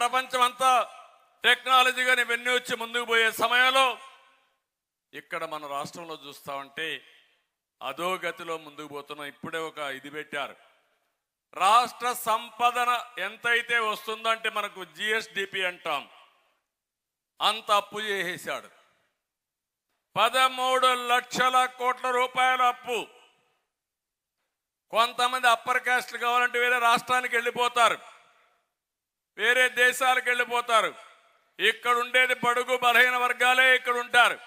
ప్రపంచం అంతా టెక్నాలజీగా ఇవన్నీ వచ్చి ముందుకు పోయే సమయంలో ఇక్కడ మన రాష్ట్రంలో చూస్తా ఉంటే అధోగతిలో ముందుకు పోతున్నాం. ఇప్పుడే ఒక ఇది పెట్టారు, రాష్ట్ర సంపదన ఎంతైతే వస్తుందంటే మనకు జిఎస్డిపి అంటాం, అంత అప్పు చేసేశాడు. 13 లక్షల కోట్ల రూపాయల అప్పు. కొంతమంది అప్పర్ కాస్ట్లు కావాలంటే వేరే రాష్ట్రానికి వెళ్ళిపోతారు, వేరే దేశాలకు వెళ్ళిపోతారు. ఇక్కడ ఉండేది బడుగు బలహీన వర్గాలే ఇక్కడ ఉంటారు.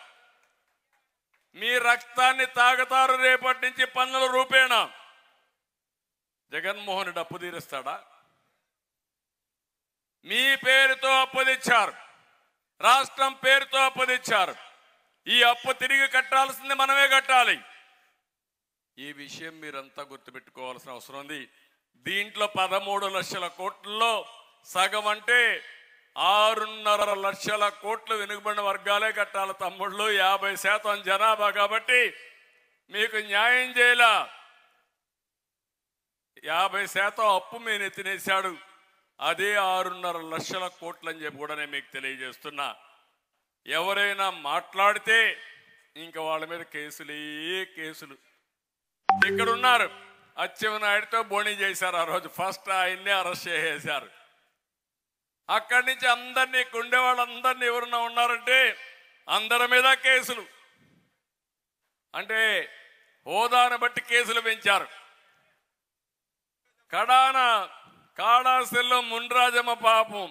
మీ రక్తాన్ని తాగుతారు రేపటి నుంచి పన్నుల రూపేణా. జగన్మోహన్ రెడ్డి అప్పు తీరుస్తాడా? మీ పేరుతో అప్పు తెచ్చారు, రాష్ట్రం పేరుతో అప్పు తెచ్చారు. ఈ అప్పు తిరిగి కట్టాల్సింది మనమే కట్టాలి. ఈ విషయం మీరంతా గుర్తుపెట్టుకోవాల్సిన అవసరం ఉంది. దీంట్లో 13 లక్షల కోట్లలో సగం అంటే 6.5 లక్షల కోట్లు వెనుకబడిన వర్గాలే కట్టాలి తమ్ముళ్ళు. 50% జనాభా కాబట్టి మీకు న్యాయం చేయాల. 50% అప్పు మేము ఎత్తినేశాడు. అదే 6.5 లక్షల కోట్లు అని చెప్పి కూడా నేను మీకు తెలియజేస్తున్నా. ఎవరైనా మాట్లాడితే ఇంకా వాళ్ళ మీద కేసులే కేసులు. ఇక్కడ ఉన్నారు, అచ్చెన్నాయుడితో బోణీ చేశారు. ఆ రోజు ఫస్ట్ ఆయన్నే అరెస్ట్ చేసేశారు. అక్కడి నుంచి అందరినీ ఉండే వాళ్ళందరినీ ఎవరన్నా ఉన్నారంటే అందరి మీద కేసులు. అంటే హోదాను బట్టి కేసులు పెంచారు. కడాన కాళాస్తిలో మున్రాజమ్మ పాపం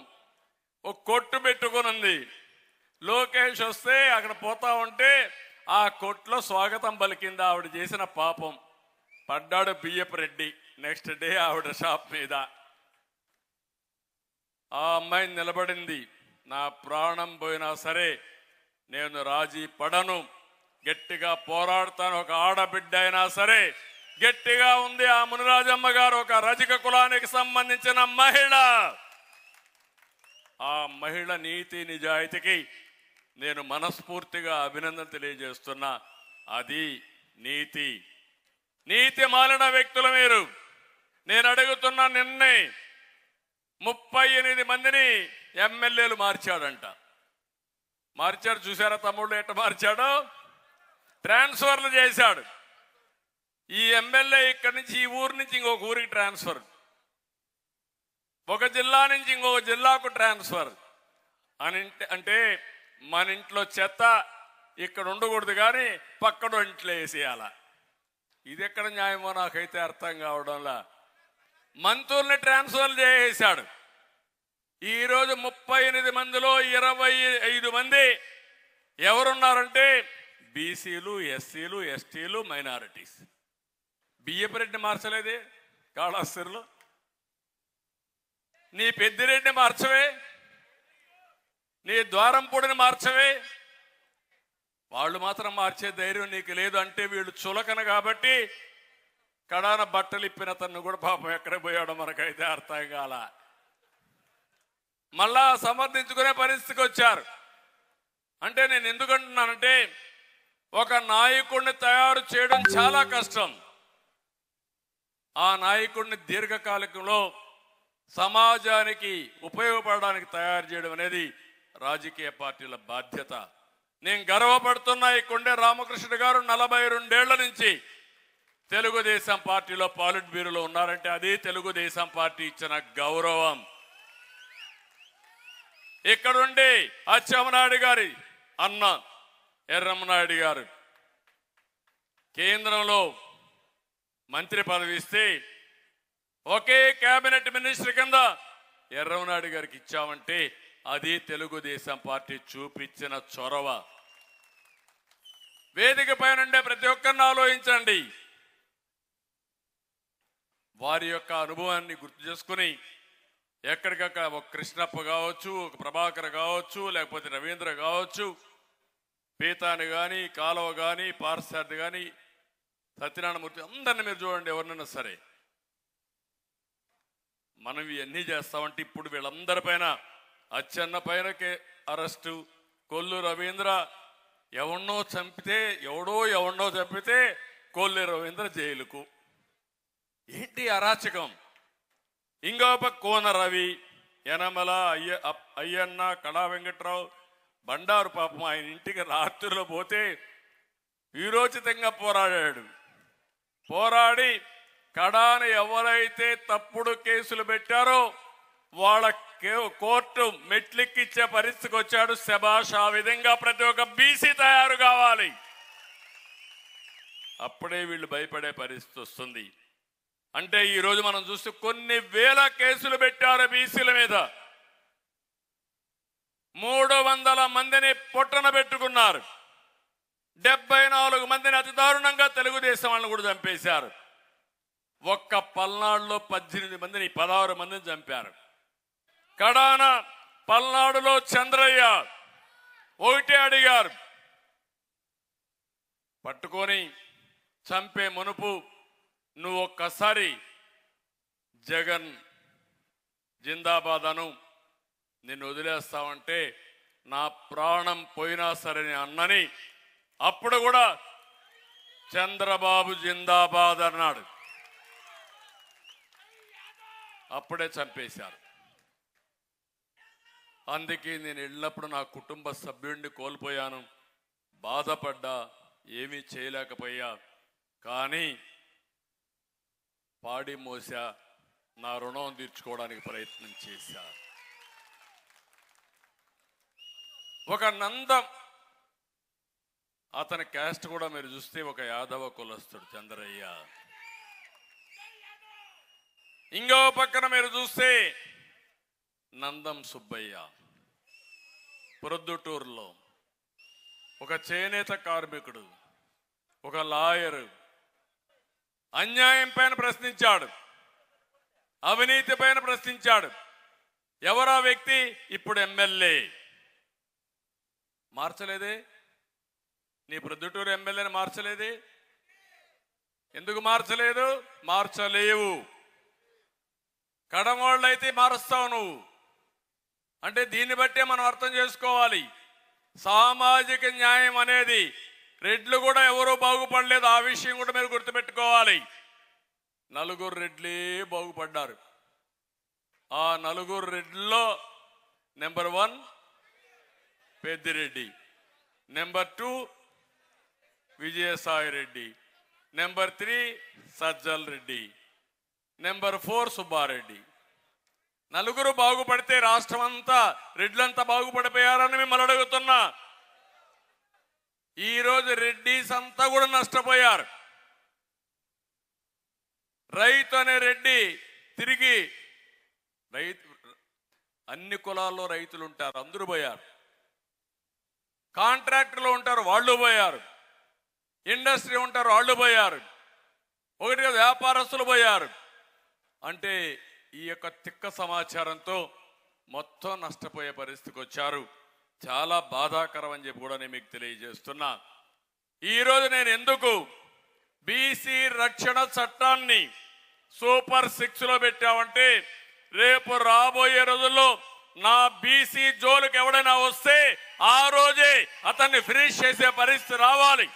ఒక కొట్టు పెట్టుకునుంది. లోకేష్ వస్తే అక్కడ పోతా ఉంటే ఆ కొట్లో స్వాగతం పలికింది. ఆవిడ చేసిన పాపం. పడ్డాడు బియ్యపు రెడ్డి. నెక్స్ట్ డే ఆవిడ షాప్ మీద. ఆ అమ్మాయి నిలబడింది, నా ప్రాణం పోయినా సరే నేను రాజీ పడను, గట్టిగా పోరాడతాను. ఒక ఆడబిడ్డ అయినా సరే గట్టిగా ఉంది. ఆ మునిరాజమ్మ గారు ఒక రజక కులానికి సంబంధించిన మహిళ. ఆ మహిళ నీతి నిజాయితీకి నేను మనస్ఫూర్తిగా అభినందన తెలియజేస్తున్నా. అది నీతి. నీతి మాలిన వ్యక్తులు మీరు. నేను అడుగుతున్నా, నిన్నే 38 మందిని ఎమ్మెల్యేలు మార్చాడంట. మార్చాడు, చూసారా తమ్ముళ్ళు ఎట్ట మార్చాడో? ట్రాన్స్ఫర్లు చేశాడు. ఈ ఎమ్మెల్యే ఇక్కడి నుంచి ఈ ఊరు నుంచి ఇంకొక ఊరికి ట్రాన్స్ఫర్, ఒక జిల్లా నుంచి ఇంకొక జిల్లాకు ట్రాన్స్ఫర్ అని. అంటే మన ఇంట్లో చెత్త ఇక్కడ ఉండకూడదు కానీ పక్కన ఇంట్లో వేసేయాల. ఇది ఎక్కడ న్యాయమో నాకైతే అర్థం కావడంలా. మంత్రుల్ని ట్రాన్స్ఫర్ చేసేశాడు. ఈరోజు 38 మందిలో 25 మంది ఎవరున్నారంటే బీసీలు, ఎస్సీలు, ఎస్టీలు, మైనారిటీస్. బియ్యపు రెడ్డి మార్చలేదే కాళాస్తిలో. నీ పెద్దిరెడ్డి మార్చవే, నీ ద్వారంపూడిని మార్చవే. వాళ్ళు మాత్రం మార్చే ధైర్యం నీకు లేదు. అంటే వీళ్ళు చులకన కాబట్టి కడాన బట్టలు ఇప్పిన తను కూడా పాపం ఎక్కడ పోయాడో మనకైతే అర్థం కాల. మళ్ళా సమర్థించుకునే పరిస్థితికి వచ్చారు. అంటే నేను ఎందుకంటున్నానంటే ఒక నాయకుడిని తయారు చేయడం చాలా కష్టం. ఆ నాయకుడిని దీర్ఘకాలికంలో సమాజానికి ఉపయోగపడడానికి తయారు చేయడం అనేది రాజకీయ పార్టీల బాధ్యత. నేను గర్వపడుతున్నా, ఈ కొండే రామకృష్ణ గారు 42 ఏళ్ల నుంచి తెలుగుదేశం పార్టీలో పాలిట్ బ్యూరోలో ఉన్నారంటే అది తెలుగుదేశం పార్టీ ఇచ్చిన గౌరవం. ఇక్కడుండి అచ్చెన్నాయుడు గారి అన్న ఎర్రమనాయుడు గారు కేంద్రంలో మంత్రి పదవి ఇస్తే ఒకే కేబినెట్ మినిస్టర్ కింద ఎర్రమనాయుడు గారికి ఇచ్చామంటే అది తెలుగుదేశం పార్టీ చూపించిన చొరవ. వేదిక పైన ఉండే ప్రతి ఒక్కరిని ఆలోచించండి. వారి యొక్క అనుభవాన్ని గుర్తు చేసుకుని ఎక్కడికక్కడ ఒక కృష్ణప్ప కావచ్చు, ఒక ప్రభాకర్ కావచ్చు, లేకపోతే రవీంద్ర కావచ్చు, పీతాని కానీ, కాలువ కానీ, పార్సార్థి కానీ, సత్యనారాయణమూర్తి, అందరిని మీరు చూడండి. ఎవరినైనా సరే మనం ఇవన్నీ చేస్తామంటే ఇప్పుడు వీళ్ళందరిపైన, అచ్చెన్న పైనకే అరెస్టు, కొల్లు రవీంద్ర ఎవడో చంపితే కొల్లు రవీంద్ర జైలుకు. ఏంటి అరాచకం? ఇంకో పక్క కోన రవి, యనమల అయ్యన్న కళా వెంకట్రావు బండారు పాపం ఆయన ఇంటికి రాత్రిలో పోతే వీరోచితంగా పోరాడాడు. పోరాడి కడాని ఎవరైతే తప్పుడు కేసులు పెట్టారో వాళ్ళ కోర్టు మెట్లెక్కిచ్చే పరిస్థితికి వచ్చాడు. శభాష్. ఆ విధంగా ప్రతి ఒక్క బీసీ తయారు కావాలి. అప్పుడే వీళ్ళు భయపడే పరిస్థితి వస్తుంది. అంటే ఈరోజు మనం చూస్తే కొన్ని వేల కేసులు పెట్టారు బీసీల మీద. 300 మందిని పొట్టన పెట్టుకున్నారు. 74 మందిని అతి దారుణంగా తెలుగుదేశం వాళ్ళని కూడా చంపేశారు. ఒక్క పల్నాడులో 18 మందిని 16 మందిని చంపారు. కడాన పల్నాడులో చంద్రయ్య ఒకటే అడిగారు, పట్టుకొని చంపే మునుపు నువ్వు ఒక్కసారి జగన్ జిందాబాద్ అను, నిన్ను వదిలేస్తావంటే నా ప్రాణం పోయినా సరే అన్నని. అప్పుడు కూడా చంద్రబాబు జిందాబాద్ అన్నాడు. అప్పుడే చంపేశారు. అందుకే నేను వెళ్ళినప్పుడు నా కుటుంబ సభ్యుడిని కోల్పోయాను, బాధపడ్డా, ఏమీ చేయలేకపోయా. కానీ పాడి మోసా, నా రుణం తీర్చుకోవడానికి ప్రయత్నం చేశా. ఒక నందం, అతని క్యాస్ట్ కూడా మీరు చూస్తే ఒక యాదవ కులస్తుడు చంద్రయ్య. ఇంకో పక్కన మీరు చూస్తే నందం సుబ్బయ్య ప్రొద్దుటూరులో ఒక చేనేత కార్మికుడు, ఒక లాయరు. అన్యాయం పైన ప్రశ్నించాడు, అవినీతి పైన ప్రశ్నించాడు. ఎవరా వ్యక్తి? ఇప్పుడు ఎమ్మెల్యే. మార్చలేదే? నీ ప్రొద్దుటూరు ఎమ్మెల్యేని మార్చలేదే? ఎందుకు మార్చలేదు? మార్చలేవు. కడమోళ్ళైతే మారుస్తావు నువ్వు. అంటే దీన్ని బట్టే మనం అర్థం చేసుకోవాలి. సామాజిక న్యాయం అనేది రెడ్లు కూడా ఎవరూ బాగుపడలేదు. ఆ విషయం కూడా మీరు గుర్తుపెట్టుకోవాలి. 4 రెడ్లే బాగుపడ్డారు. ఆ 4 రెడ్లలో number 1 Peddireddy, number 2 Vijayasai Reddy, number 3 Sajjala Reddy, number 4 Subbareddy. 4 బాగుపడితే రాష్ట్రం అంతా రెడ్లంతా బాగుపడిపోయారని మిమ్మల్ని అడుగుతున్నా. ఈరోజు రెడ్డిస్ అంతా కూడా నష్టపోయారు. రైతు అనే రెడ్డి తిరిగి అన్ని కులాల్లో రైతులు ఉంటారు, అందరూ పోయారు. కాంట్రాక్టర్లు ఉంటారు, వాళ్ళు పోయారు. ఇండస్ట్రీ ఉంటారు, వాళ్ళు పోయారు. ఒకటిగా వ్యాపారస్తులు పోయారు. అంటే ఈ యొక్క తిక్క సమాచారంతో మొత్తం నష్టపోయే పరిస్థితికి వచ్చారు. చాలా బాధాకరం అని చెప్పి కూడా నేను మీకు తెలియజేస్తున్నా. ఈరోజు నేను ఎందుకు బీసీ రక్షణ చట్టాన్ని సూపర్ 6లో పెట్టామంటే, రేపు రాబోయే రోజుల్లో నా బీసీ జోలికి ఎవడైనా వస్తే ఆ రోజే అతన్ని ఫినిష్ చేసే పరిస్థితి రావాలి.